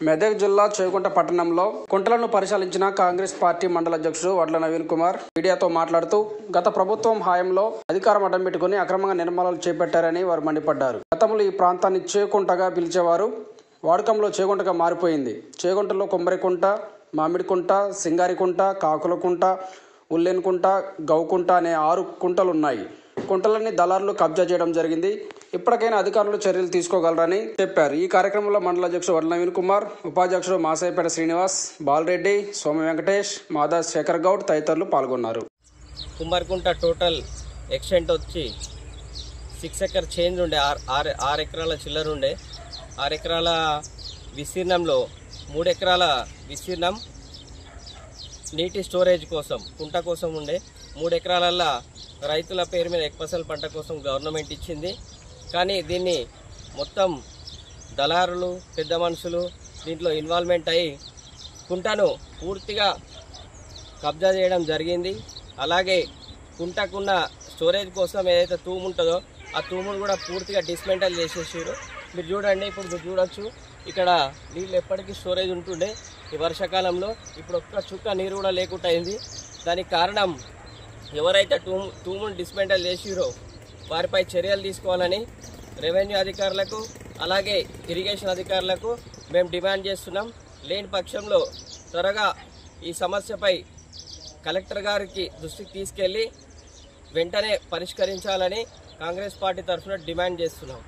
మెదక్ జిల్లా చేగుంట పట్టణంలో కుంటలను పరిశీలించిన కాంగ్రెస్ పార్టీ మండల అధ్యక్షుడు వడ్ల నవీన్ కుమార్ మీడియాతో మాట్లాడుతూ గత ప్రభుత్వం హయాంలో అధికారం అడ్డం పెట్టుకుని అక్రమంగా నిర్మాణాలు చేపట్టారని వారు మండిపడ్డారు. గతంలో ఈ ప్రాంతాన్ని చేగుంటగా పిలిచేవారు. వాడకంలో చేగుంటగా మారిపోయింది. చేగుంటలో కొమ్మరికుంట, మామిడికుంట, సింగారికుంట, కాకులకుంట, ఉల్లెన్కుంట, గౌకుంట అనే 6 కుంటలున్నాయి. కుంటలన్నీ దళారులు కబ్జా చేయడం జరిగింది. ఇప్పటికైనా అధికారులు చర్యలు తీసుకోగలరని చెప్పారు. ఈ కార్యక్రమంలో మండల అధ్యక్షుడు వడ్ల నవీన్ కుమార్, ఉపాధ్యక్షుడు మాసాయిపేట శ్రీనివాస్, బాలరెడ్డి, సోమ వెంకటేష్, మాదా శేఖర్ గౌడ్ తదితరులు పాల్గొన్నారు. కుమ్మరికుంట టోటల్ ఎక్స్టెంట్ వచ్చి 6 ఎకర్ చేంజ్ ఉండే, 6 ఎకరాల చిల్లర ఉండే. 6 ఎకరాల విస్తీర్ణంలో 3 ఎకరాల విస్తీర్ణం నీటి స్టోరేజ్ కోసం కుంట కోసం ఉండే. 3 ఎకరాలల్లో రైతుల పేరు మీద ఎక్పసల్ పంట కోసం గవర్నమెంట్ ఇచ్చింది. కానీ దీన్ని మొత్తం దళారులు, పెద్ద మనుషులు దీంట్లో ఇన్వాల్వ్మెంట్ అయ్యి కుంటను పూర్తిగా కబ్జా చేయడం జరిగింది. అలాగే కుంటకున్న స్టోరేజ్ కోసం ఏదైతే తూము ఉంటుందో ఆ తూమును కూడా పూర్తిగా డిస్మెంటల్ చేసేసారు. మీరు చూడండి, ఇప్పుడు మీరు చూడొచ్చు, ఇక్కడ నీళ్ళు ఎప్పటికీ స్టోరేజ్ ఉంటుండే. ఈ వర్షాకాలంలో ఇప్పుడు ఒక్క చుక్క నీరు కూడా లేకుండా అయింది. దానికి కారణం ఎవరైతే తూమును డిస్మెంటల్ చేసిరో వారిపై చర్యలు తీసుకోవాలని రెవెన్యూ అధికారులకు అలాగే ఇరిగేషన్ అధికారులకు మేము డిమాండ్ చేస్తున్నాం. లేని పక్షంలో త్వరగా ఈ సమస్యపై కలెక్టర్ గారికి దృష్టికి తీసుకెళ్లి వెంటనే పరిష్కరించాలని కాంగ్రెస్ పార్టీ తరఫున డిమాండ్ చేస్తున్నాం.